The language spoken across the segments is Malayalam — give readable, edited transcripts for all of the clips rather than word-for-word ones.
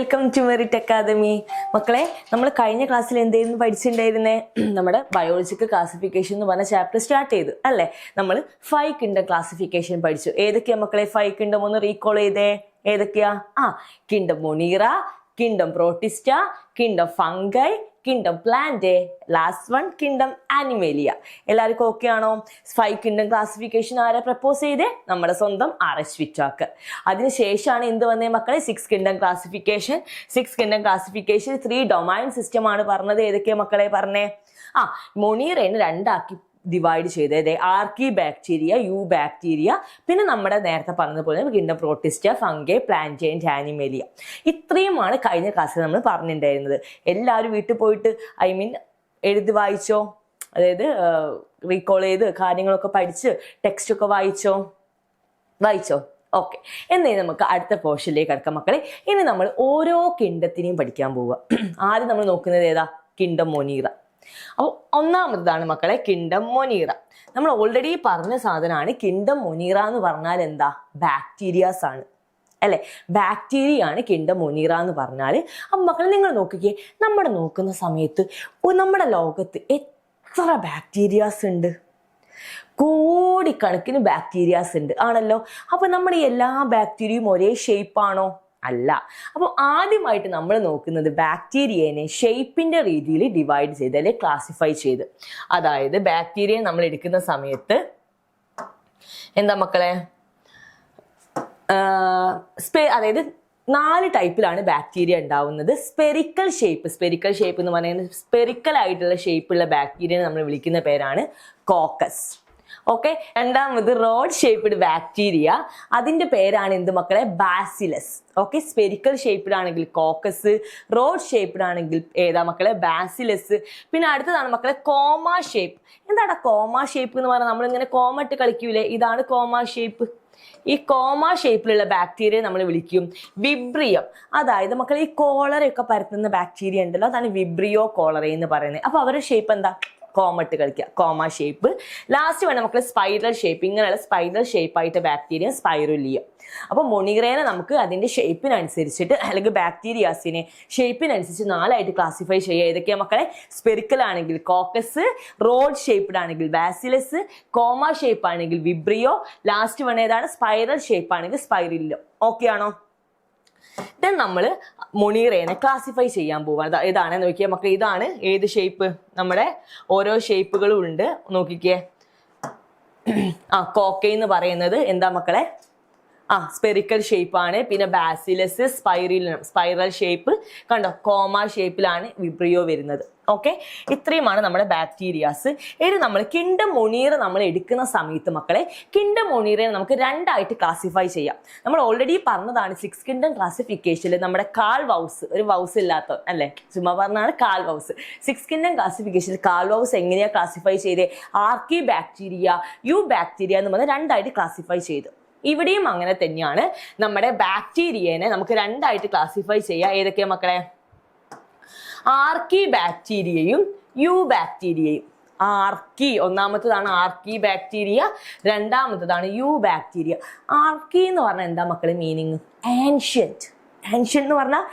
Welcome to merit academy. മക്കളെ, നമ്മൾ കഴിഞ്ഞ ക്ലാസ്സിൽ എന്തായിരുന്നു പഠിച്ചിട്ടുണ്ടായിരുന്നേ? നമ്മുടെ ബയോളജിക്കൽ ക്ലാസിഫിക്കേഷൻ എന്ന് പറഞ്ഞ ചാപ്റ്റർ സ്റ്റാർട്ട് ചെയ്തു അല്ലേ? നമ്മൾ 5 കിങ്ഡം ക്ലാസിഫിക്കേഷൻ പഠിച്ചു. ഏതൊക്കെയാ മക്കളെ 5 കിങ്ഡം? ഒന്ന് റീകോൾ ചെയ്തേ. ഏതൊക്കെയാ? Kingdom Monera, kingdom protista, kingdom fungi, kingdom plant, last one kingdom Animalia. എല്ലാവർക്കും ഓക്കെ ആണോ? 5 കിങ്ഡം ക്ലാസിഫിക്കേഷൻ ആരാ പ്രപ്പോസ് ചെയ്തേ? നമ്മുടെ സ്വന്തം RS വിറ്റാക്ക്. അതിനുശേഷമാണ് എന്ത് വന്നേ മക്കളെ? 6 kingdom classification. 6 kingdom classification 3 domain system ആണ് പറഞ്ഞത്. ഏതൊക്കെയാ മക്കളെ പറഞ്ഞേ? മൊണീറേനെ രണ്ടാക്കി ഡിവൈഡ് ചെയ്തത് ആർക്കി ബാക്ടീരിയ, യു ബാക്ടീരിയ, പിന്നെ നമ്മുടെ നേരത്തെ പറഞ്ഞതുപോലെ kingdom protista, fungi, plant and Animalia. ഇത്രയുമാണ് കഴിഞ്ഞ ക്ലാസ്സിൽ നമ്മൾ പറഞ്ഞിട്ടുണ്ടായിരുന്നത്. എല്ലാവരും വീട്ടിൽ പോയിട്ട് എഴുതി വായിച്ചോ? അതായത് റീകോൾ ചെയ്ത് കാര്യങ്ങളൊക്കെ പഠിച്ച് ടെക്സ്റ്റ് ഒക്കെ വായിച്ചോ? ഓക്കെ, എന്നേ നമുക്ക് അടുത്ത പോർഷനിലേക്ക് കിടക്കാം മക്കളെ. ഇനി നമ്മൾ ഓരോ കിങ്ഡത്തിനെയും പഠിക്കാൻ പോവുക. ആദ്യം നമ്മൾ നോക്കുന്നത് ഏതാ? Kingdom Monera. അപ്പോൾ ഒന്നാമതാണ് മക്കളെ കിങ്ഡം മൊണീറ. നമ്മൾ ഓൾറെഡി പറഞ്ഞ സാധനമാണ്. കിങ്ഡം മൊണീറ എന്ന് പറഞ്ഞാൽ എന്താ? ബാക്ടീരിയാസ് ആണ് അല്ലെ? ബാക്ടീരിയ ആണ് കിങ്ഡം മൊണീറ എന്ന് പറഞ്ഞാൽ. അപ്പം മക്കളെ നിങ്ങൾ നോക്കിക്കേ, നമ്മുടെ നോക്കുന്ന സമയത്ത് നമ്മുടെ ലോകത്ത് എത്ര ബാക്ടീരിയാസ് ഉണ്ട്? കോടിക്കണക്കിന് ബാക്ടീരിയാസ് ഉണ്ട് ആണല്ലോ. അപ്പൊ നമ്മുടെ എല്ലാ ബാക്ടീരിയയും ഒരേ ഷേപ്പാണോ? അല്ല. അപ്പോൾ ആദ്യമായിട്ട് നമ്മൾ നോക്കുന്നത് ബാക്ടീരിയനെ ഷേപ്പിന്റെ രീതിയിൽ ഡിവൈഡ് ചെയ്ത് അല്ലെ ക്ലാസിഫൈ ചെയ്ത്. അതായത് ബാക്ടീരിയ നമ്മൾ എടുക്കുന്ന സമയത്ത് എന്താ മക്കളെ? അതായത് 4 ടൈപ്പിലാണ് ബാക്ടീരിയ ഉണ്ടാവുന്നത്. സ്പെറിക്കൽ ഷേപ്പ് എന്ന് പറയുന്നത് സ്പെറിക്കൽ ആയിട്ടുള്ള ഷേപ്പുള്ള ബാക്ടീരിയനെ നമ്മൾ വിളിക്കുന്ന പേരാണ് കോക്കസ്. ഓക്കെ. രണ്ടാമത് റോഡ് ഷേപ്പ്ഡ് ബാക്ടീരിയ, അതിന്റെ പേരാണ് എന്ത് മക്കളെ? ബാസിലസ്. ഓക്കെ. സ്പെരിക്കൽ ഷേപ്പ്ഡ് ആണെങ്കിൽ കോക്കസ്, റോഡ് ഷേപ്പ്ഡ് ആണെങ്കിൽ ഏതാ മക്കളെ? ബാസിലസ്. പിന്നെ അടുത്തതാണ് മക്കളെ കോമ ഷേപ്പ്. എന്താണ് കോമ ഷേപ്പ് എന്ന് പറഞ്ഞാൽ? നമ്മളിങ്ങനെ കോമ ഇട്ട് കളിക്കൂലേ? ഇതാണ് കോമ ഷേപ്പ്. ഈ കോമ ഷേപ്പിലുള്ള ബാക്ടീരിയ നമ്മൾ വിളിക്കും വിബ്രിയം. അതായത് മക്കളെ ഈ കോളറയൊക്കെ പരത്തുന്ന ബാക്ടീരിയ ഉണ്ടല്ലോ, അതാണ് വിബ്രിയോ കോളറ എന്ന് പറയുന്നത്. അപ്പൊ അവരുടെ ഷേപ്പ് എന്താ? കോമ ഇട്ട് കളിക്കുക, കോമ ഷേപ്പ്. ലാസ്റ്റ് വേണം നമുക്ക് സ്പൈറൽ ഷേപ്പ്. ഇങ്ങനെയുള്ള സ്പൈറൽ ഷേപ്പായിട്ട് ബാക്ടീരിയ സ്പൈറുലിയം. അപ്പൊ മൊണീറേനെ നമുക്ക് അതിന്റെ ഷേപ്പിനനുസരിച്ചിട്ട് അല്ലെങ്കിൽ ബാക്ടീരിയാസിനെ ഷേപ്പിനനുസരിച്ച് 4ആയിട്ട് ക്ലാസിഫൈ ചെയ്യുക. ഏതൊക്കെയാ മക്കളെ? സ്പെറിക്കൽ ആണെങ്കിൽ കോക്കസ്, റോഡ് ഷേപ്പ്ഡ് ആണെങ്കിൽ ബാസിലസ്, കോമ ഷേപ്പ് ആണെങ്കിൽ വിബ്രിയോ, ലാസ്റ്റ് വേണം ഏതാണ്? സ്പൈറൽ ഷേപ്പ് ആണെങ്കിൽ സ്പൈറുലിയം. ഓക്കെ ആണോ? ദെൻ നമ്മൾ മൊണീറേനെ ക്ലാസിഫൈ ചെയ്യാൻ പോവാണ്. ഇതാണ് നോക്കിയേ മക്കളെ, ഇതാണ് ഏത് ഷേപ്പ്? നമ്മുടെ ഓരോ ഷേപ്പുകളും ഉണ്ട്. നോക്കിക്കേ. കോക്കൈ എന്ന് പറയുന്നത് എന്താ മക്കളെ? സ്പെറിക്കൽ ഷേപ്പാണ്. പിന്നെ ബാസിലസ് സ്പൈറൽ ഷേപ്പ്. കണ്ടോ? കോമ ഷേപ്പിലാണ് വിബ്രിയോ വരുന്നത്. ഓക്കെ, ഇത്രയുമാണ് നമ്മുടെ ബാക്ടീരിയാസ്. ഇനി നമ്മൾ കിങ്ഡം മൊണീറ നമ്മൾ എടുക്കുന്ന സമയത്ത് മക്കളെ, കിങ്ഡം മൊണീറയെ നമുക്ക് 2ആയിട്ട് ക്ലാസിഫൈ ചെയ്യാം. നമ്മൾ ഓൾറെഡി പറഞ്ഞതാണ് 6 കിങ്ഡം ക്ലാസിഫിക്കേഷനിൽ നമ്മുടെ കാൽവൗസ്, ഒരു വൗസ് ഇല്ലാത്ത അല്ലെ, ചുമ്മാ പറഞ്ഞാണ് കാൽവൗസ്. 6 കിങ്ഡം ക്ലാസിഫിക്കേഷനിൽ കാൽവൗസ് എങ്ങനെയാ ക്ലാസിഫൈ ചെയ്തേ? ആർക്കി ബാക്ടീരിയ, യു ബാക്ടീരിയ എന്ന് പറഞ്ഞാൽ 2ആയിട്ട് ക്ലാസിഫൈ ചെയ്തു. ഇവിടെയും അങ്ങനെ തന്നെയാണ്. നമ്മുടെ ബാക്ടീരിയനെ നമുക്ക് 2ആയിട്ട് ക്ലാസിഫൈ ചെയ്യാം. ഏതൊക്കെയാ മക്കളെ? ആർക്കി ബാക്ടീരിയയും യു ബാക്ടീരിയയും. ആർക്കി ഒന്നാമത്തതാണ് ആർക്കി ബാക്ടീരിയ, രണ്ടാമത്തതാണ് യു ബാക്ടീരിയ. ആർക്കി എന്ന് പറഞ്ഞാൽ എന്താ മക്കളെ മീനിങ്? ആൻഷ്യന്റ് എന്ന് പറഞ്ഞാൽ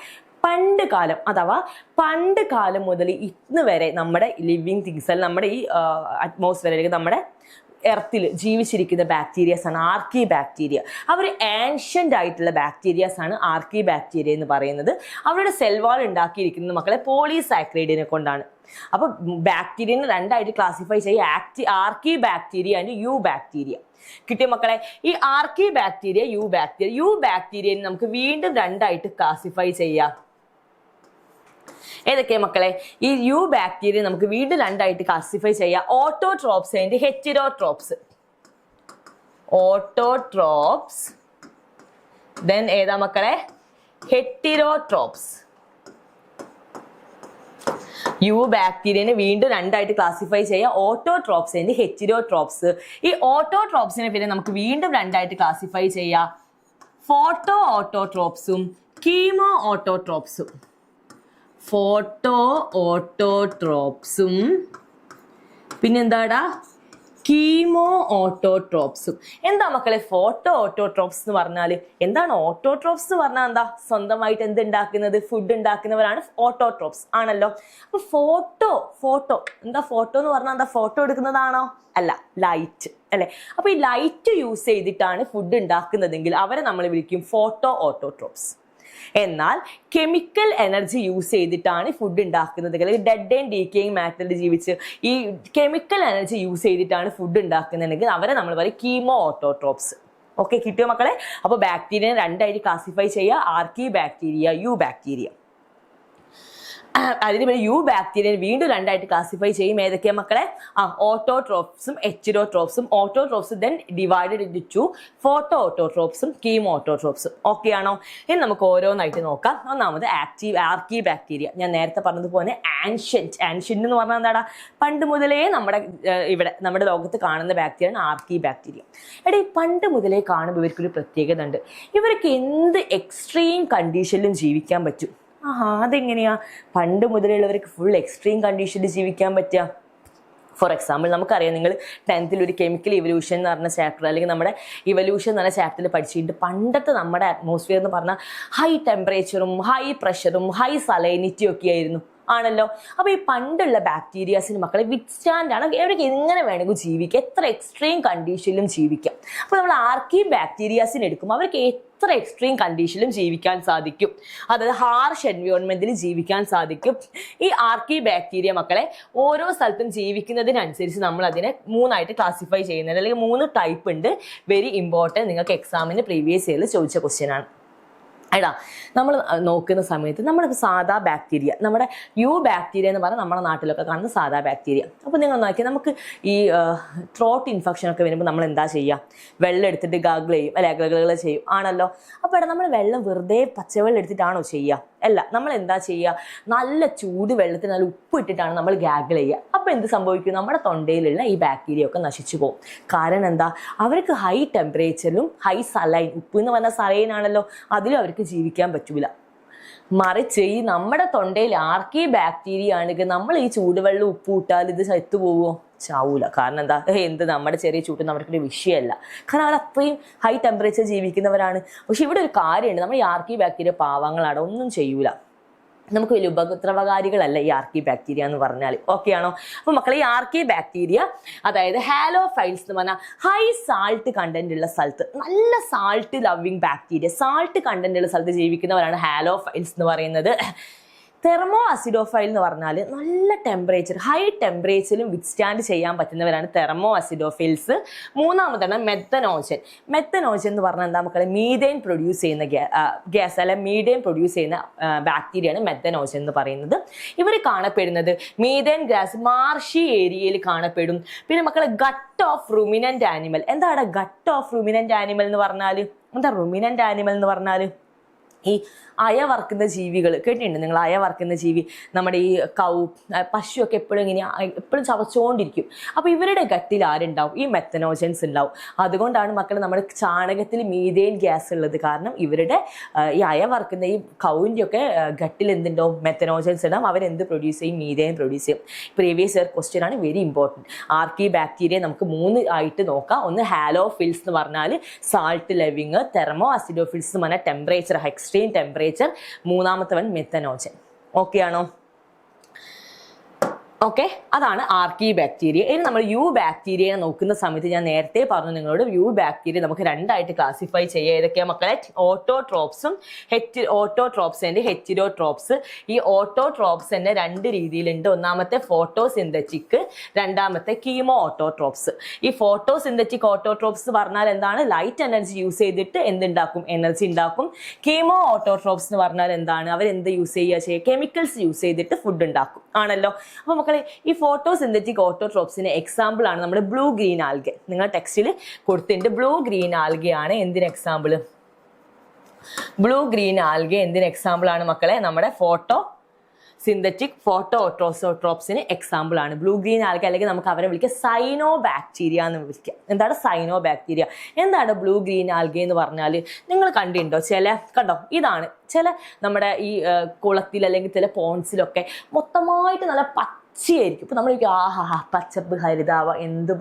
പണ്ട് കാലം, അഥവാ പണ്ട് കാലം മുതൽ ഇന്ന് വരെ നമ്മുടെ ലിവിങ് തിങ്സ്, നമ്മുടെ ഈ അറ്റ്മോസ്ഫിയറിലേക്ക്, നമ്മുടെ എർത്തിൽ ജീവിച്ചിരിക്കുന്ന ബാക്ടീരിയസ് ആണ് ആർക്കി ബാക്ടീരിയ. അവർ ആൻഷ്യന്റ് ആയിട്ടുള്ള ബാക്ടീരിയസ് ആണ് ആർക്കി ബാക്ടീരിയ എന്ന് പറയുന്നത്. അവരുടെ സെൽവാൾ ഉണ്ടാക്കിയിരിക്കുന്നത് മക്കളെ പോളിസാക്രൈഡിനെ കൊണ്ടാണ്. അപ്പൊ ബാക്ടീരിയനെ 2ആയിട്ട് ക്ലാസിഫൈ ചെയ്യുക, archaebacteria and U bacteria. കിട്ടിയ മക്കളെ? ഈ ആർക്കി ബാക്ടീരിയ, യു ബാക്ടീരിയനെ നമുക്ക് വീണ്ടും 2ആയിട്ട് ക്ലാസിഫൈ ചെയ്യാം. ഏതൊക്കെയാ മക്കളെ? ഈ യു ബാക്ടീരിയ നമുക്ക് വീണ്ടും 2ആയിട്ട് ക്ലാസിഫൈ ചെയ്യാം. Autotrophs and heterotrophs. Autotrophs, then ഏതാ മക്കളെ? ഹെറ്ററോട്രോപ്സ്. യു ബാക്ടീരിയനെ വീണ്ടും 2ആയിട്ട് ക്ലാസിഫൈ ചെയ്യാം. Autotrophs and heterotrophs. ഈ ഓട്ടോട്രോപ്സിനെ പിന്നെ നമുക്ക് വീണ്ടും 2ആയിട്ട് ക്ലാസിഫൈ ചെയ്യാം. ഫോട്ടോ ഓട്ടോട്രോപ്സും കീമോ ഓട്ടോട്രോപ്സും. ഫോട്ടോ ഓട്ടോട്രോപ്സും പിന്നെന്താടാ? കീമോ ഓട്ടോട്രോപ്സും. എന്താ മക്കളെ ഫോട്ടോ ഓട്ടോട്രോപ്സ് എന്ന് പറഞ്ഞാൽ? എന്താണ് ഓട്ടോട്രോപ്സ് എന്ന് പറഞ്ഞാൽ? എന്താ സ്വന്തമായിട്ട് എന്ത് ഉണ്ടാക്കുന്നത്? ഫുഡ് ഉണ്ടാക്കുന്നവരാണ് ഓട്ടോട്രോപ്സ് ആണല്ലോ. അപ്പൊ ഫോട്ടോ എന്താ? ഫോട്ടോ എന്ന് പറഞ്ഞാൽ എന്താ? ഫോട്ടോ എടുക്കുന്നതാണോ? അല്ല, ലൈറ്റ് അല്ലെ. അപ്പൊ ഈ ലൈറ്റ് യൂസ് ചെയ്തിട്ടാണ് ഫുഡ് ഉണ്ടാക്കുന്നതെങ്കിൽ അവരെ നമ്മൾ വിളിക്കും ഫോട്ടോ ഓട്ടോട്രോപ്സ്. എന്നാൽ കെമിക്കൽ എനർജി യൂസ് ചെയ്തിട്ടാണ് ഫുഡ് ഉണ്ടാക്കുന്നത്, അല്ലെങ്കിൽ ഡെഡ് ആൻഡ് ഡീക്കേയിങ് മാറ്ററിൽ ജീവിച്ച് ഈ കെമിക്കൽ എനർജി യൂസ് ചെയ്തിട്ടാണ് ഫുഡ് ഉണ്ടാക്കുന്നതെങ്കിൽ അവരെ നമ്മൾ പറയും കീമോ ഓട്ടോട്രോപ്സ്. ഓക്കെ, കിട്ടിയോ മക്കളെ? അപ്പോൾ ബാക്ടീരിയനെ രണ്ടായിട്ട് ക്ലാസിഫൈ ചെയ്യുക, ആർക്കി ബാക്ടീരിയ, യു ബാക്ടീരിയ. അതിന് യു ബാക്ടീരിയനെ വീണ്ടും രണ്ടായിട്ട് ക്ലാസിഫൈ ചെയ്യും. ഏതൊക്കെയാ മക്കളെ? ഓട്ടോട്രോപ്സും ഹെറ്ററോട്രോപ്സും. Autotrophs then divided into two, ഫോട്ടോ ഓട്ടോട്രോപ്സും കീമോ ഓട്ടോട്രോപ്സും. ഓക്കെ ആണോ? ഇനി നമുക്ക് ഓരോന്നായിട്ട് നോക്കാം. ഒന്നാമത് ആർക്കി ബാക്ടീരിയ. ഞാൻ നേരത്തെ പറഞ്ഞതുപോലെ ആൻഷ്യന്റ് എന്ന് പറഞ്ഞാൽ എന്താടാ? പണ്ട് മുതലേ നമ്മുടെ ലോകത്ത് കാണുന്ന ബാക്ടീരിയയാണ് ആർക്കി ബാക്ടീരിയ. എടീ, പണ്ട് മുതലേ കാണുമ്പോൾ ഇവർക്കൊരു പ്രത്യേകത ഉണ്ട്. ഇവർക്ക് എന്ത് എക്സ്ട്രീം കണ്ടീഷനിലും ജീവിക്കാൻ പറ്റും. അതെങ്ങനെയാ പണ്ട് മുതലുള്ളവർക്ക് ഫുൾ എക്സ്ട്രീം കണ്ടീഷനിൽ ജീവിക്കാൻ പറ്റുക? ഫോർ എക്സാമ്പിൾ, നമുക്കറിയാം, നിങ്ങൾ 10th ഒരു കെമിക്കൽ ഇവല്യൂഷൻ എന്ന് പറഞ്ഞ ചാപ്റ്റർ, അല്ലെങ്കിൽ നമ്മുടെ ഇവല്യൂഷൻ എന്ന് പറഞ്ഞ ചാപ്റ്ററിൽ പഠിച്ചിട്ടുണ്ട്. പണ്ടത്തെ നമ്മുടെ അറ്റ്മോസ്ഫിയർ എന്ന് പറഞ്ഞാൽ ഹൈ ടെമ്പറേച്ചറും ഹൈ പ്രഷറും ഹൈ സലൈനിറ്റിയും ഒക്കെ ആയിരുന്നു ആണല്ലോ. അപ്പൊ ഈ പണ്ടുള്ള ബാക്ടീരിയാസിന് മക്കളെ വിത്ത്സ്റ്റാൻഡ് ആണ്, അവർക്ക് എങ്ങനെ വേണമെങ്കിൽ ജീവിക്കാം, എത്ര എക്സ്ട്രീം കണ്ടീഷനിലും ജീവിക്കാം. അപ്പൊ നമ്മൾ ആർക്കി ബാക്ടീരിയാസിന് എടുക്കുമ്പോൾ അവർക്ക് എത്ര എക്സ്ട്രീം കണ്ടീഷനിലും ജീവിക്കാൻ സാധിക്കും, അതായത് ഹാർഷ് എൻവയോൺമെന്റിൽ ജീവിക്കാൻ സാധിക്കും. ഈ ആർക്കി ബാക്ടീരിയ മക്കളെ ഓരോ സ്ഥലത്തും ജീവിക്കുന്നതിനനുസരിച്ച് നമ്മൾ അതിനെ 3ആയിട്ട് ക്ലാസിഫൈ ചെയ്യുന്നത്, അല്ലെങ്കിൽ 3 ടൈപ്പ് ഉണ്ട്. വെരി ഇമ്പോർട്ടൻറ്റ്, നിങ്ങൾക്ക് എക്സാമിന് പ്രീവിയസ് ഇയറിൽ ചോദിച്ച ക്വസ്റ്റ്യൻ ആണ്. എടാ, നമ്മൾ നോക്കുന്ന സമയത്ത് നമ്മുടെ സാധാ ബാക്ടീരിയ, നമ്മുടെ യു ബാക്ടീരിയ എന്ന് പറഞ്ഞാൽ നമ്മുടെ നാട്ടിലൊക്കെ കാണുന്ന സാധാ ബാക്ടീരിയ. അപ്പോൾ നിങ്ങൾ നോക്കിയാൽ നമുക്ക് ഈ ത്രോട്ട് ഇൻഫെക്ഷൻ ഒക്കെ വരുമ്പോൾ നമ്മൾ എന്താ ചെയ്യുക? വെള്ളം എടുത്തിട്ട് ഗാഗിൾ ചെയ്യും, അല്ലെ, ഗാഗിളുകൾ ചെയ്യും ആണല്ലോ. അപ്പോൾ എടാ, നമ്മൾ വെള്ളം വെറുതെ പച്ചവെള്ളം എടുത്തിട്ടാണോ ചെയ്യുക? അല്ല, നമ്മൾ എന്താ ചെയ്യുക? നല്ല ചൂട് വെള്ളത്തിൽ നല്ല ഉപ്പ് ഇട്ടിട്ടാണ് നമ്മൾ ഗാഗിൾ ചെയ്യുക. അപ്പോൾ എന്ത് സംഭവിക്കും? നമ്മുടെ തൊണ്ടയിലുള്ള ഈ ബാക്ടീരിയ ഒക്കെ നശിച്ചു പോകും. കാരണം എന്താ? അവർക്ക് ഹൈ ടെമ്പറേച്ചറിലും ഹൈ സലൈൻ, ഉപ്പ് എന്ന് പറഞ്ഞാൽ സലൈൻ ആണല്ലോ, അതിലും അവർക്ക് ജീവിക്കാൻ പറ്റൂല. മറിച്ച് ഈ നമ്മുടെ തൊണ്ടയിൽ ആർക്കി ബാക്ടീരിയ ആണെങ്കിൽ നമ്മൾ ഈ ചൂടുവെള്ളം ഉപ്പ് ഇട്ടാൽ ഇത് ചത്തു പോവുമോ? ചാവൂല. കാരണം എന്താ? നമ്മുടെ ചെറിയ ചൂട്ടൊന്നും അവർക്കൊരു വിഷയമല്ല, കാരണം അവർ അത്രയും ഹൈ ടെമ്പറേച്ചർ ജീവിക്കുന്നവരാണ്. പക്ഷെ ഇവിടെ ഒരു കാര്യമുണ്ട്, നമ്മൾ ഈ ആർക്കി ബാക്ടീരിയ പാവങ്ങളാണ്, ഒന്നും ചെയ്യൂല, നമുക്ക് വലിയ ഉപദ്രവകാരികളല്ല ഈ ആർക്കി ബാക്ടീരിയ എന്ന് പറഞ്ഞാൽ. ഓക്കെ ആണോ? അപ്പൊ മക്കളെ, ഈ ആർക്കി ബാക്ടീരിയ അതായത് ഹാലോഫൈൽസ് എന്ന് പറഞ്ഞാൽ ഹൈ സാൾട്ട് കണ്ടന്റ് ഉള്ള സ്ഥലത്ത്, നല്ല salt loving bacteria, salt content ഉള്ള സ്ഥലത്ത് ജീവിക്കുന്നവരാണ് ഹാലോഫൈൽസ് എന്ന് പറയുന്നത്. തെർമോ അസിഡോഫൈൽ എന്ന് പറഞ്ഞാൽ നല്ല ടെമ്പറേച്ചർ, ഹൈ ടെമ്പറേച്ചറിലും വിത്ത്സ്റ്റാൻഡ് ചെയ്യാൻ പറ്റുന്നവരാണ് തെർമോ അസിഡോഫൈൽസ്. മൂന്നാമതാണ് മെത്തനോജൻ. മെത്തനോജൻ എന്ന് പറഞ്ഞാൽ എന്താ മക്കളെ? മീഥേൻ പ്രൊഡ്യൂസ് ചെയ്യുന്ന ഗ്യാസ്, അല്ലെ മീഥേൻ പ്രൊഡ്യൂസ് ചെയ്യുന്ന ബാക്ടീരിയയാണ് മെത്തനോജൻ എന്ന് പറയുന്നത്. ഇവർ കാണപ്പെടുന്നത് മീഥേൻ ഗ്യാസ് മാർഷി ഏരിയയിൽ കാണപ്പെടും. പിന്നെ മക്കളെ, ഗട്ട് ഓഫ് റുമിനന്റ് ആനിമൽ. എന്താണ് ഗട്ട് ഓഫ് റുമിനന്റ് ആനിമൽ എന്ന് പറഞ്ഞാൽ? എന്താ റുമിനന്റ് ആനിമൽ എന്ന് പറഞ്ഞാൽ? ഈ അയവർക്കുന്ന ജീവികൾ കേട്ടിട്ടുണ്ട് നിങ്ങൾ? അയവർക്കുന്ന ജീവി, നമ്മുടെ ഈ കൗ, പശുവൊക്കെ എപ്പോഴും ചവച്ചുകൊണ്ടിരിക്കും. അപ്പോൾ ഇവരുടെ ഗട്ടിൽ ആരുണ്ടാവും? ഈ മെത്തനോജൻസ് ഉണ്ടാവും. അതുകൊണ്ടാണ് മക്കൾ നമ്മുടെ ചാണകത്തിൽ മീഥേൻ ഗ്യാസ് ഉള്ളത്. കാരണം ഇവരുടെ ഈ അയവർക്കുന്ന ഈ കൗവിൻ്റെ ഒക്കെ ഗട്ടിൽ എന്തുണ്ടാവും? മെത്തനോജൻസ് ഉണ്ടാവും. അവരെന്ത് പ്രൊഡ്യൂസ് ചെയ്യും? മീഥേൻ പ്രൊഡ്യൂസ് ചെയ്യും. പ്രീവിയസ് ഇയർ ക്വസ്റ്റ്യൻ ആണ്, വെരി ഇമ്പോർട്ടൻറ്റ്. ആർക്കി ബാക്ടീരിയ നമുക്ക് 3 ആയിട്ട് നോക്കാം. ഒന്ന് ഹാലോഫിൽസ് എന്ന് പറഞ്ഞാൽ സാൾട്ട് ലവിങ്, തെർമോ അസിഡോഫിൽസ് എന്ന് പറഞ്ഞാൽ ടെമ്പറേച്ചർ, എക്സ്ട്രീം ടെമ്പറേച്ചർ, മൂന്നാമത്തവൻ മെത്തനോജൻ. ഓക്കെ ആണോ? ഓക്കെ, അതാണ് ആർക്കി ബാക്ടീരിയ. ഇനി നമ്മൾ യു ബാക്ടീരിയയെ നോക്കുന്ന സമയത്ത് ഞാൻ നേരത്തെ പറഞ്ഞു നിങ്ങളോട്, യു ബാക്ടീരിയ നമുക്ക് 2ആയിട്ട് ക്ലാസിഫൈ ചെയ്യുക. ഏതൊക്കെയാ മക്കളെ? ഓട്ടോട്രോപ്സും ഓട്ടോട്രോപ്സ് ആൻഡ് ഹെറ്ററോട്രോപ്സ്. ഈ ഓട്ടോട്രോപ്സ് തന്നെ 2 രീതിയിലുണ്ട്. ഒന്നാമത്തെ ഫോട്ടോസിന്തറ്റിക്, രണ്ടാമത്തെ കീമോ ഓട്ടോട്രോപ്സ്. ഈ ഫോട്ടോസിന്തറ്റിക് ഓട്ടോട്രോപ്സ് പറഞ്ഞാൽ എന്താണ്? ലൈറ്റ് എനർജി യൂസ് ചെയ്തിട്ട് എന്തുണ്ടാക്കും? എനർജി ഉണ്ടാക്കും. കീമോ ഓട്ടോട്രോപ്സ് എന്ന് പറഞ്ഞാൽ എന്താണ്? അവരെന്ത് യൂസ് ചെയ്യുക? കെമിക്കൽസ് യൂസ് ചെയ്തിട്ട് ഫുഡ് ഉണ്ടാക്കും ആണല്ലോ. അപ്പൊ മക്കളെ, ഈ ഫോട്ടോസിന്തറ്റിക് ഓട്ടോട്രോപ്സിന് എക്സാമ്പിൾ ആണ് നമ്മുടെ ബ്ലൂ ഗ്രീൻ ആൽഗെ. നിങ്ങൾ ടെക്സ്റ്റിൽ കൊടുത്തിട്ടുണ്ട്. ബ്ലൂ ഗ്രീൻ ആൽഗെ ആണ് എന്തിന് എക്സാമ്പിൾ? ബ്ലൂ ഗ്രീൻ ആൽഗെ എന്തിന് എക്സാമ്പിൾ ആണ് മക്കളെ? നമ്മുടെ സിന്തറ്റിക് ഫോട്ടോ ഓട്ടോട്രോപ്സിന് എക്സാമ്പിൾ ആണ് ബ്ലൂ ഗ്രീൻ ആൽഗെ, അല്ലെങ്കിൽ നമുക്ക് അവരെ വിളിക്കുക സൈനോ ബാക്ടീരിയ എന്ന് വിളിക്കാം. എന്താണ് സൈനോ ബാക്ടീരിയ? എന്താണ് ബ്ലൂ ഗ്രീൻ ആൽഗെ എന്ന് പറഞ്ഞാൽ? നിങ്ങൾ കണ്ടിട്ടുണ്ടോ? കണ്ടോ? ഇതാണ് ചില നമ്മുടെ ഈ കുളത്തിൽ അല്ലെങ്കിൽ ചില പോൺസിലൊക്കെ മൊത്തമായിട്ട് നല്ല പച്ച പച്ചയായിരിക്കും. ഇപ്പൊ നമ്മൾ ആഹാ പച്ചപ്പ് ഹരിതാവ എന്ത്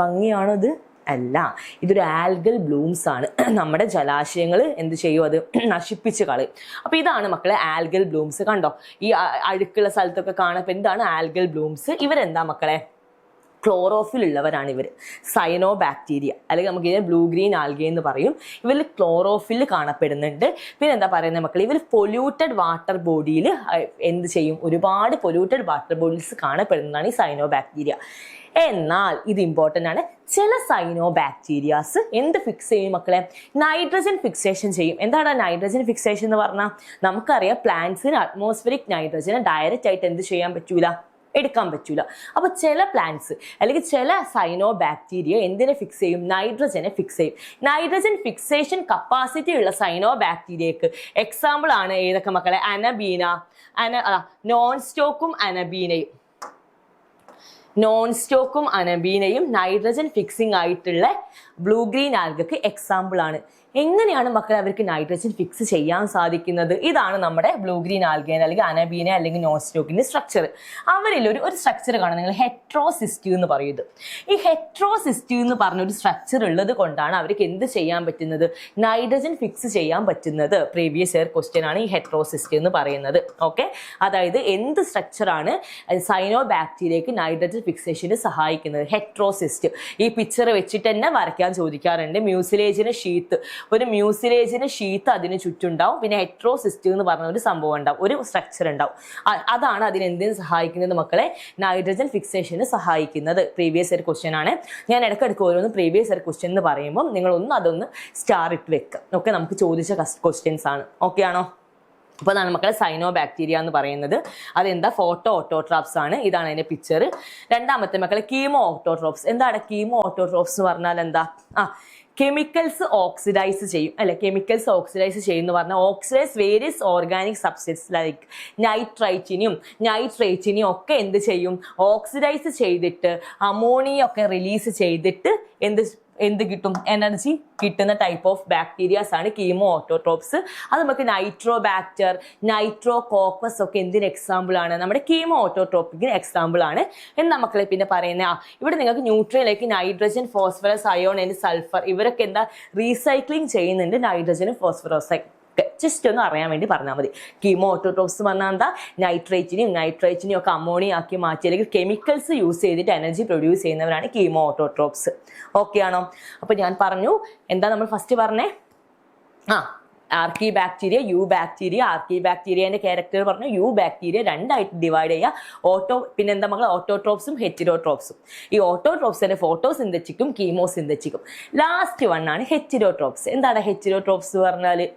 ഭംഗിയാണോ ഇത്? അല്ല, ഇതൊരു ആൽഗൽ ബ്ലൂംസ് ആണ്. നമ്മുടെ ജലാശയങ്ങൾ എന്ത് ചെയ്യും? അത് നശിപ്പിച്ച് കളയും. അപ്പൊ ഇതാണ് മക്കളെ ആൽഗൽ ബ്ലൂംസ്. കണ്ടോ, ഈ അഴുക്കുള്ള സ്ഥലത്തൊക്കെ കാണുമ്പോൾ എന്താണ് ആൽഗൽ ബ്ലൂംസ്? ഇവരെന്താ മക്കളെ? ക്ലോറോഫിൽ ഉള്ളവരാണ് ഇവർ. സൈനോ ബാക്ടീരിയ അല്ലെങ്കിൽ നമുക്ക് ഇതിനെ ബ്ലൂ ഗ്രീൻ ആൽഗെ എന്ന് പറയും. ഇവരിൽ ക്ലോറോഫിൽ കാണപ്പെടുന്നുണ്ട്. പിന്നെ എന്താ പറയുന്നത് മക്കൾ? ഇവർ പൊല്യൂട്ടഡ് വാട്ടർ ബോഡിയിൽ എന്ത് ചെയ്യും? ഒരുപാട് പൊല്യൂട്ടഡ് വാട്ടർ ബോഡീസ് കാണപ്പെടുന്നതാണ് ഈ സൈനോ ബാക്ടീരിയ. എന്നാൽ ഇത് ഇമ്പോർട്ടൻ്റ് ആണ്. ചില സൈനോ ബാക്ടീരിയാസ് എന്ത് ഫിക്സ് ചെയ്യും മക്കളെ? നൈട്രജൻ ഫിക്സേഷൻ ചെയ്യും. എന്താണ് നൈട്രജൻ ഫിക്സേഷൻ എന്ന് പറഞ്ഞാൽ? നമുക്കറിയാം പ്ലാന്റ്സിന് അറ്റ്മോസ്ഫിയറിക് നൈട്രജനെ ഡയറക്റ്റ് ആയിട്ട് എന്ത് ചെയ്യാൻ പറ്റൂല? എടുക്കാൻ പറ്റൂല. അപ്പൊ ചില പ്ലാന്റ്സ് അല്ലെങ്കിൽ ചില സൈനോ ബാക്ടീരിയ എന്തിനെ ഫിക്സ് ചെയ്യും? നൈട്രജനെ ഫിക്സ് ചെയ്യും. നൈട്രജൻ ഫിക്സേഷൻ കപ്പാസിറ്റി ഉള്ള സൈനോ ബാക്ടീരിയക്ക് എക്സാമ്പിൾ ആണ് ഏതൊക്കെ മക്കളെ? അനബീന, നോൺ സ്റ്റോക്കും അനബീനയും നൈട്രജൻ ഫിക്സിംഗ് ആയിട്ടുള്ള ബ്ലൂ ഗ്രീൻ ആൽഗക്ക് എക്സാമ്പിൾ ആണ്. എങ്ങനെയാണ് മക്കളെ അവർക്ക് നൈട്രജൻ ഫിക്സ് ചെയ്യാൻ സാധിക്കുന്നത്? ഇതാണ് നമ്മുടെ ബ്ലൂ ഗ്രീൻ ആൽഗേ അല്ലെങ്കിൽ അനബീന അല്ലെങ്കിൽ നോൺ സ്റ്റോക്കിന്റെ സ്ട്രക്ചർ. അവരിൽ ഒരു സ്ട്രക്ചർ കാണാം, നിങ്ങൾ ഹെട്രോസിസ്റ്റീവ് എന്ന് പറയുന്നത്. ഈ ഹെട്രോസിസ്റ്റീവ് എന്ന് പറഞ്ഞൊരു സ്ട്രക്ചർ ഉള്ളത് കൊണ്ടാണ് അവർക്ക് എന്ത് ചെയ്യാൻ പറ്റുന്നത്? നൈട്രജൻ ഫിക്സ് ചെയ്യാൻ പറ്റുന്നത്. പ്രീവിയസ് ഇയർ ക്വസ്റ്റ്യൻ ആണ് ഈ ഹെട്രോസിസ്റ്റീവ് എന്ന് പറയുന്നത്. ഓക്കെ, അതായത് എന്ത് സ്ട്രക്ചറാണ് സൈനോ ബാക്ടീരിയക്ക് നൈട്രജൻ ഫിക്സേഷന് സഹായിക്കുന്നത്? ഹെട്രോസിസ്റ്റ്. ഈ പിക്ചർ വെച്ചിട്ട് തന്നെ വരയ്ക്കാൻ ചോദിക്കാറുണ്ട്. മ്യൂസിലേജിന് ഷീത്ത്, ഒരു മ്യൂസിലേജിന് ഷീത്ത് അതിന് ചുറ്റുണ്ടാവും. പിന്നെ ഹെട്രോസിസ്റ്റീവ് എന്ന് പറഞ്ഞ ഒരു സംഭവം ഉണ്ടാവും, ഒരു സ്ട്രക്ചർ ഉണ്ടാവും. അതാണ് അതിന് എന്തിനു സഹായിക്കുന്നത് മക്കളെ? നൈട്രജൻ ഫിക്സേഷന് സഹായിക്കുന്നത്. പ്രീവിയസ് ഇയർ ക്വസ്റ്റ്യൻ ആണ്. ഞാൻ ഇടയ്ക്കിടയ്ക്ക് ഓരോന്ന് പ്രീവിയസ് ഇയർ ക്വസ്റ്റ്യൻ എന്ന് പറയുമ്പോൾ നിങ്ങളൊന്ന് അതൊന്ന് സ്റ്റാർ ഇട്ട് വെക്കുക. ഓക്കെ, നമുക്ക് ചോദിച്ച ക്വസ്റ്റ്യൻസ് ആണ്. ഓക്കെ ആണോ? അപ്പോൾ അതാണ് മക്കളെ സൈനോ ബാക്ടീരിയ എന്ന് പറയുന്നത്. അതെന്താ? ഫോട്ടോ ഓട്ടോട്രോപ്സ് ആണ്. ഇതാണ് അതിന്റെ പിക്ചർ. രണ്ടാമത്തെ മക്കളെ കീമോ ഓട്ടോട്രോപ്സ്. എന്താണ് കീമോ ഓട്ടോട്രോപ്സ് എന്ന് പറഞ്ഞാൽ? എന്താ? കെമിക്കൽസ് ഓക്സിഡൈസ് ചെയ്യും അല്ലെ? കെമിക്കൽസ് ഓക്സിഡൈസ് ചെയ്യുന്ന പറഞ്ഞാൽ oxidise various organic substance like നൈട്രേറ്റിനെയും ഒക്കെ എന്ത് ചെയ്യും? ഓക്സിഡൈസ് ചെയ്തിട്ട് അമോണിയ ഒക്കെ റിലീസ് ചെയ്തിട്ട് എന്ത് കിട്ടും? എനർജി കിട്ടുന്ന ടൈപ്പ് ഓഫ് ബാക്ടീരിയാസ് ആണ് കീമോ ഓട്ടോട്രോപ്സ്. അത് നമുക്ക് നൈട്രോബാക്ടർ, നൈട്രോകോക്കസ് ഒക്കെ എന്തിന് എക്സാമ്പിൾ ആണ്? നമ്മുടെ കീമോ ഓട്ടോട്രോപ്പിക്കിന് എക്സാമ്പിൾ ആണ് എന്ന് മക്കളെ പിന്നെ പറയുന്നത്. ഇവിടെ നിങ്ങൾക്ക് ന്യൂട്രിയനിലേക്ക് nitrogen, phosphorus, iron and sulphur ഇവരൊക്കെ എന്താ റീസൈക്ലിംഗ് ചെയ്യുന്നുണ്ട് നൈട്രജനും ഫോസ്ഫറസും. ജസ്റ്റ് ഒന്ന് അറിയാൻ വേണ്ടി പറഞ്ഞാൽ മതി. കീമോ ഓട്ടോട്രോപ്സ് പറഞ്ഞാൽ എന്താ? നൈട്രേറ്റിനെയും ഒക്കെ അമോണിയ ആക്കി മാറ്റി അല്ലെങ്കിൽ കെമിക്കൽസ് യൂസ് ചെയ്തിട്ട് എനർജി പ്രൊഡ്യൂസ് ചെയ്യുന്നവരാണ് കീമോ ഓട്ടോട്രോപ്സ്. ഓക്കെ ആണോ? അപ്പൊ ഞാൻ പറഞ്ഞു എന്താ നമ്മൾ ഫസ്റ്റ് പറഞ്ഞേ? ആർക്കി ബാക്ടീരിയ, യു ബാക്ടീരിയ. ആർക്കി ബാക്ടീരിയന്റെ ക്യാരക്ടർ പറഞ്ഞു. യു ബാക്ടീരിയ രണ്ടായിട്ട് ഡിവൈഡ് ചെയ്യുക. പിന്നെ എന്താ മക്കളെ? ഓട്ടോട്രോപ്സും ഹെറ്റിരോട്രോപ്സും. ഈ ഓട്ടോട്രോപ്സിന്റെ ഫോട്ടോസിന്തറ്റിക്കും കീമോസിന്തറ്റിക്കും. ലാസ്റ്റ് വൺ ആണ് ഹെറ്റിരോട്രോപ്സ്. എന്താണ് ഹെറ്റിരോട്രോപ്സ് പറഞ്ഞാല്?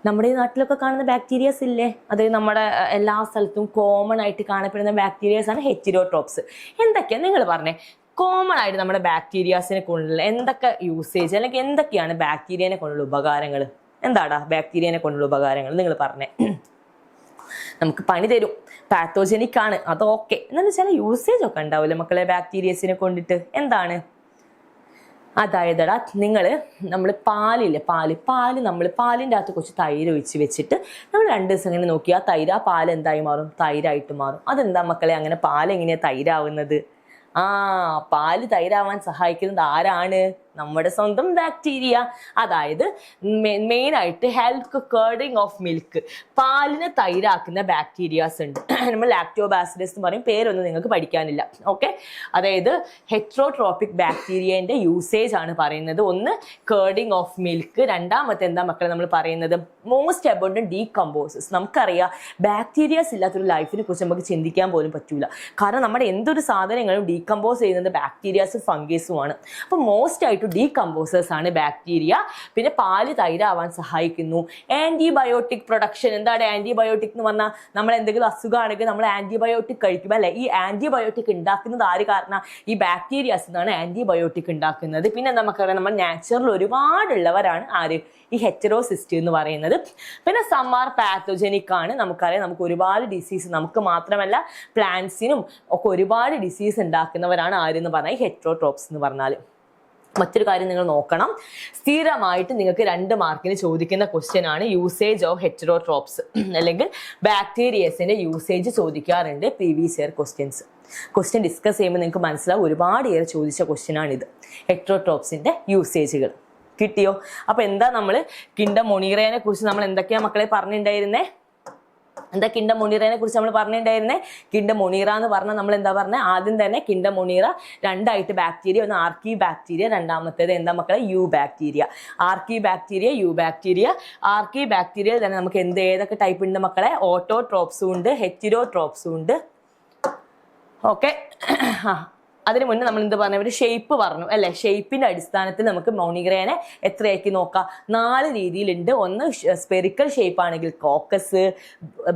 നമ്മുടെ ഈ നാട്ടിലൊക്കെ കാണുന്ന ബാക്ടീരിയസ് ഇല്ലേ, അത് നമ്മുടെ എല്ലാ സ്ഥലത്തും കോമൺ ആയിട്ട് കാണപ്പെടുന്ന ബാക്ടീരിയസ് ആണ് ഹെറ്റിരോട്രോപ്സ്. എന്തൊക്കെയാണ് നിങ്ങൾ പറഞ്ഞേ? കോമൺ ആയിട്ട് നമ്മുടെ ബാക്ടീരിയാസിനെ കൊണ്ടുള്ള എന്തൊക്കെ യൂസേജ് അല്ലെങ്കിൽ എന്തൊക്കെയാണ് ബാക്ടീരിയനെ കൊണ്ടുള്ള ഉപകാരങ്ങൾ? എന്താടാ ബാക്ടീരിയനെ കൊണ്ടുള്ള ഉപകാരങ്ങൾ നിങ്ങൾ പറഞ്ഞേ? നമുക്ക് പണി തരും, പാത്തോജനിക് ആണ്, അത് ഓക്കെ. എന്നാലും ചില യൂസേജ് ഒക്കെ ഉണ്ടാവില്ലേ മക്കളെ ബാക്ടീരിയസിനെ കൊണ്ടിട്ട്? എന്താണ്? അതായത് നമ്മൾ പാലിൻ്റെ അകത്ത് കുറച്ച് തൈര് ഒഴിച്ച് വെച്ചിട്ട് നമ്മൾ 2 ദിവസം ഇങ്ങനെ നോക്കി ആ പാൽ എന്തായി മാറും? തൈരായിട്ട് മാറും. അതെന്താ മക്കളെ അങ്ങനെ പാലെങ്ങനെയാണ് തൈരാവുന്നത്? പാല് തൈരാവാൻ സഹായിക്കുന്നത് ആരാണ്? നമ്മുടെ സ്വന്തം ബാക്ടീരിയ. അതായത് മെയിൻ ആയിട്ട് ഹെൽപ്പ് കേർഡിങ് ഓഫ് മിൽക്ക്, പാലിനെ തൈരാക്കുന്ന ബാക്ടീരിയാസ് ഉണ്ട്. നമ്മൾ ലാക്ടോബാസിലസ് എന്ന് പറയും. പേരൊന്നും നിങ്ങൾക്ക് പഠിക്കാനില്ല. ഓക്കെ, അതായത് ഹെട്രോട്രോപിക് ബാക്ടീരിയന്റെ യൂസേജ് ആണ് പറയുന്നത്. ഒന്ന് കേർഡിങ് ഓഫ് മിൽക്ക്, രണ്ടാമത്തെ എന്താ മക്കളെ നമ്മൾ പറയുന്നത്? Most abundant decomposers. നമുക്കറിയാം ബാക്ടീരിയാസ് ഇല്ലാത്തൊരു ലൈഫിനെ കുറിച്ച് നമുക്ക് ചിന്തിക്കാൻ പോലും പറ്റൂല. കാരണം നമ്മുടെ എന്തൊരു സാധനങ്ങളും ഡീകമ്പോസ് ചെയ്യുന്നത് ബാക്ടീരിയാസും ഫംഗസുമാണ്. അപ്പൊ മോസ്റ്റ് ആയിട്ട് ഡീകമ്പോസേഴ്സ് ആണ് ബാക്ടീരിയ. പിന്നെ പാല് തൈരാവാൻ സഹായിക്കുന്നു. Antibiotic production. എന്താണ് ആന്റിബയോട്ടിക് എന്ന് പറഞ്ഞാൽ? നമ്മൾ എന്തെങ്കിലും അസുഖമാണെങ്കിൽ നമ്മൾ ആന്റിബയോട്ടിക് കഴിക്കും അല്ലെ? ഈ ആന്റിബയോട്ടിക് ഉണ്ടാക്കുന്നത് ആര് കാരണം? ഈ ബാക്ടീരിയാസ് എന്നാണ് ആന്റിബയോട്ടിക് ഉണ്ടാക്കുന്നത്. പിന്നെ നമുക്കറിയാം നമ്മൾ നാച്ചുറൽ ഒരുപാടുള്ളവരാണ് ആര്? ഈ ഹെറ്ററോസിസ്റ്റ് എന്ന് പറയുന്നത്. പിന്നെ സമ്മാർ പാത്തോജനിക് ആണ്. നമുക്കറിയാം നമുക്ക് ഒരുപാട് ഡിസീസ്, നമുക്ക് മാത്രമല്ല പ്ലാന്റ്സിനും ഒക്കെ ഒരുപാട് ഡിസീസ് ഉണ്ടാക്കുന്നവരാണ് ആരെന്ന് പറഞ്ഞാൽ ഈ ഹെറ്ററോട്രോപ്സ് എന്ന് പറഞ്ഞാൽ. മറ്റൊരു കാര്യം നിങ്ങൾ നോക്കണം, സ്ഥിരമായിട്ട് നിങ്ങൾക്ക് 2 മാർക്കിന് ചോദിക്കുന്ന ക്വസ്റ്റ്യൻ ആണ് യൂസേജ് ഓഫ് ഹെറ്ററോട്രോപ്സ് അല്ലെങ്കിൽ ബാക്ടീരിയസിന്റെ യൂസേജ് ചോദിക്കാറുണ്ട് പ്രീവിയസ് ഇയർ ക്വസ്റ്റ്യൻ ഡിസ്കസ് ചെയ്യുമ്പോൾ നിങ്ങൾക്ക് മനസ്സിലാവും ഒരുപാട് ഏറെ ചോദിച്ച ക്വസ്റ്റ്യൻ ആണിത്, ഹെറ്ററോട്രോപ്സിന്റെ യൂസേജുകൾ. കിട്ടിയോ? അപ്പൊ എന്താ നമ്മൾ കിൻഡം മൊണീറയെ കുറിച്ച് നമ്മൾ എന്തൊക്കെയാ മക്കളെ പറഞ്ഞിട്ടുണ്ടായിരുന്നേ? കിൻഡം മൊണീറയെ കുറിച്ച് നമ്മൾ പറഞ്ഞിട്ടുണ്ടായിരുന്നേ? കിൻഡം മൊണീറ എന്ന് പറഞ്ഞാൽ നമ്മൾ എന്താ പറഞ്ഞത്? ആദ്യം തന്നെ കിൻഡം മൊണീറ 2 ബാക്ടീരിയ, ഒന്ന് ആർക്കി ബാക്ടീരിയ, രണ്ടാമത്തേത് എന്താ മക്കളെ? Eubacteria. Archaebacteria, eubacteria. Archaebacteria തന്നെ നമുക്ക് ഏതൊക്കെ ടൈപ്പ് ഉണ്ട് മക്കളെ? ഓട്ടോട്രോപ്സും ഉണ്ട്, ഹെറ്ററോട്രോപ്സും ഉണ്ട്. ഓക്കെ, അതിന് മുന്നേ നമ്മൾ എന്ത് പറഞ്ഞു? ഒരു ഷേപ്പ് പറഞ്ഞു അല്ലെ? ഷേപ്പിന്റെ അടിസ്ഥാനത്തിൽ നമുക്ക് മൊണീറയെ എത്രയാക്കി നോക്കാം? 4 രീതിയിലുണ്ട്. ഒന്ന് സ്പെറിക്കൽ ഷേപ്പ് ആണെങ്കിൽ കോക്കസ്,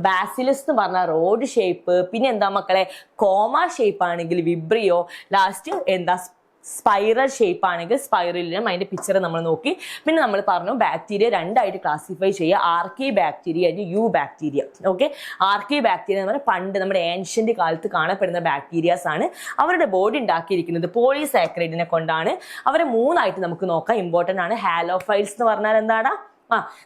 ബാസിലസ് എന്ന് പറഞ്ഞാൽ റോഡ് ഷേപ്പ്, പിന്നെ എന്താ മക്കളെ? കോമ ഷേപ്പ് ആണെങ്കിൽ വിബ്രിയോ, ലാസ്റ്റ് എന്താ സ്പൈറൽ ഷേപ്പ് ആണെങ്കിൽ സ്പൈറലിനും അതിന്റെ പിക്ചർ നമ്മൾ നോക്കി. പിന്നെ നമ്മൾ പറഞ്ഞു ബാക്ടീരിയ 2 ക്ലാസിഫൈ ചെയ്യുക, archaebacteria and eubacteria. Okay, archaebacteria എന്ന് പറഞ്ഞാൽ പണ്ട് നമ്മുടെ ഏൻഷ്യന്റ് കാലത്ത് കാണപ്പെടുന്ന ബാക്ടീരിയാസ് ആണ്. അവരുടെ ബോഡി ഉണ്ടാക്കിയിരിക്കുന്നത് പോളിസാക്കറൈഡിനെ കൊണ്ടാണ്. അവരെ 3 നമുക്ക് നോക്കാം, ഇമ്പോർട്ടന്റ് ആണ്. ഹാലോഫൈൽസ് എന്ന് പറഞ്ഞാൽ എന്താണ്?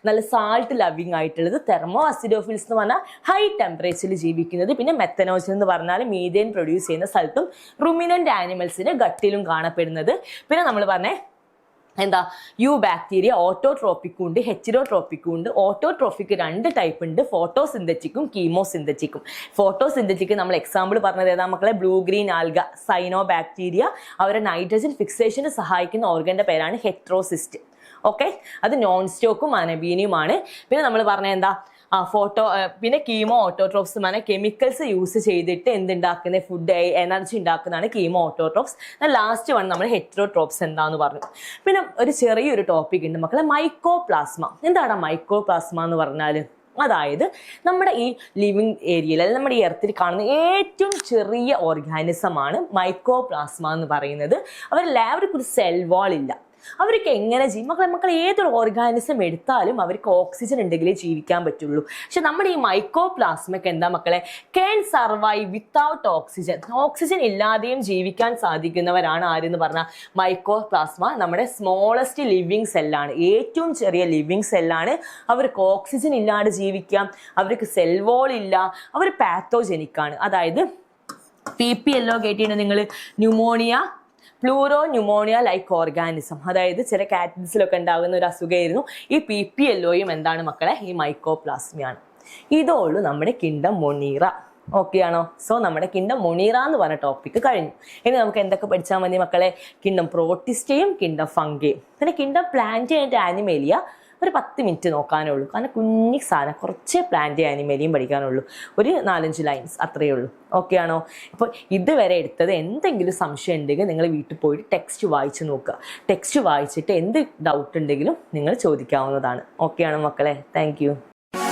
നല്ല സാൾട്ട് ലവിങ് ആയിട്ടുള്ളത്. തെർമോ അസിഡോഫിൽസ് എന്ന് പറഞ്ഞാൽ ഹൈ ടെമ്പറേച്ചറിൽ ജീവിക്കുന്നത്. പിന്നെ മെത്തനോജൻ എന്ന് പറഞ്ഞാൽ മീഥേൻ പ്രൊഡ്യൂസ് ചെയ്യുന്ന സ്ഥലത്തും റുമിനന്റ് ആനിമൽസിന്റെ ഗട്ടിലും കാണപ്പെടുന്നത്. പിന്നെ നമ്മൾ പറഞ്ഞേ എന്താ? യു ബാക്ടീരിയ ഓട്ടോട്രോപ്പിക്കും ഉണ്ട്, ഹെറ്ററോട്രോപ്പിക്കും ഉണ്ട്. ഓട്ടോട്രോപ്പിക് 2 ടൈപ്പ് ഉണ്ട്, ഫോട്ടോസിന്തറ്റിക്കും കീമോസിന്തറ്റിക്കും. ഫോട്ടോസിന്തറ്റിക് നമ്മൾ എക്സാമ്പിൾ പറഞ്ഞത് ഏതാ മക്കളെ? Blue green algae, cyanobacteria. അവരെ നൈട്രജൻ ഫിക്സേഷന് സഹായിക്കുന്ന ഓർഗന്റെ പേരാണ് ഹെറ്ററോസിസ്റ്റ്. ഓക്കെ, അത് നോൺ സ്റ്റോക്കും അനബീനിയുമാണ്. പിന്നെ നമ്മൾ പറഞ്ഞ എന്താ? പിന്നെ കീമോ ഓട്ടോട്രോപ്സ് എന്ന് പറഞ്ഞാൽ കെമിക്കൽസ് യൂസ് ചെയ്തിട്ട് എന്തുണ്ടാക്കുന്ന ഫുഡ് എനർജി ഉണ്ടാക്കുന്നതാണ് കീമോ ഓട്ടോട്രോപ്സ്. ലാസ്റ്റ് വൺ നമ്മൾ ഹെറ്ററോട്രോപ്സ് എന്താന്ന് പറഞ്ഞു. പിന്നെ ഒരു ചെറിയൊരു ടോപ്പിക് ഉണ്ട് മക്കളെ, മൈക്കോപ്ലാസ്മ. എന്താണ് മൈക്കോപ്ലാസ്മ എന്ന് പറഞ്ഞാൽ? അതായത് നമ്മുടെ ഈ ലിവിങ് ഏരിയയിൽ അല്ലെങ്കിൽ നമ്മുടെ ഈ എർത്തിൽ കാണുന്ന ഏറ്റവും ചെറിയ ഓർഗാനിസം ആണ് മൈക്കോപ്ലാസ്മ എന്ന് പറയുന്നത്. അവർക്ക് ഒരു സെൽ വാൾ ഇല്ല. അവർക്ക് എങ്ങനെ മക്കൾ ഏതൊരു ഓർഗാനിസം എടുത്താലും അവർക്ക് ഓക്സിജൻ ഉണ്ടെങ്കിലേ ജീവിക്കാൻ പറ്റുള്ളൂ. പക്ഷെ നമ്മുടെ ഈ മൈക്കോപ്ലാസ്മയ്ക്ക് എന്താ മക്കളെ? Can survive without oxygen. Oxygen ഇല്ലാതെയും ജീവിക്കാൻ സാധിക്കുന്നവരാണ് ആരെന്ന് പറഞ്ഞാൽ മൈക്കോപ്ലാസ്മ നമ്മുടെ സ്മോളസ്റ്റ് ലിവിങ് സെല്ലാണ്, ഏറ്റവും ചെറിയ ലിവിങ് സെല്ലാണ്. അവർക്ക് ഓക്സിജൻ ഇല്ലാതെ ജീവിക്കാം, അവർക്ക് സെൽ വോൾ ഇല്ല, അവർ പാത്തോജനിക്കാണ്. അതായത് PPLO കേട്ടിട്ടുണ്ട് നിങ്ങൾ? Pneumonia, pleuro pneumonia like organism. അതായത് ചില കാറ്റൻസിലൊക്കെ ഉണ്ടാകുന്ന ഒരു അസുഖമായിരുന്നു ഈ PPLOയും. എന്താണ് മക്കളെ? ഈ മൈക്കോപ്ലാസ്മയാണ്. ഇതോളൂ നമ്മുടെ കിൻഡം മൊണീറ. ഓക്കെ ആണോ? സോ നമ്മുടെ കിൻഡം മൊണീറ എന്ന് പറഞ്ഞ ടോപ്പിക് കഴിഞ്ഞു. ഇനി നമുക്ക് എന്തൊക്കെ പഠിച്ചാൽ മതി മക്കളെ? കിൻഡം പ്രോട്ടിസ്റ്റയും കിൻഡം ഫംഗയും. പിന്നെ കിൻഡം പ്ലാന്റ് ആൻഡ് ആനിമേലിയ ഒരു 10 മിനിറ്റ് നോക്കാനേ ഉള്ളൂ. കാരണം കുഞ്ഞി സാധനം, കുറച്ച് പ്ലാന്റ് ആനിമേലിയും പഠിക്കാനുള്ളൂ, ഒരു 4-5 ലൈൻസ് അത്രയേ ഉള്ളൂ. ഓക്കെ ആണോ? ഇപ്പോൾ ഇതുവരെ എടുത്തത് എന്തെങ്കിലും സംശയം ഉണ്ടെങ്കിൽ നിങ്ങൾ വീട്ടിൽ പോയിട്ട് ടെക്സ്റ്റ് വായിച്ച് നോക്കുക. ടെക്സ്റ്റ് വായിച്ചിട്ട് എന്ത് ഡൗട്ട് ഉണ്ടെങ്കിലും നിങ്ങൾ ചോദിക്കാവുന്നതാണ്. ഓക്കെ ആണോ മക്കളെ? താങ്ക്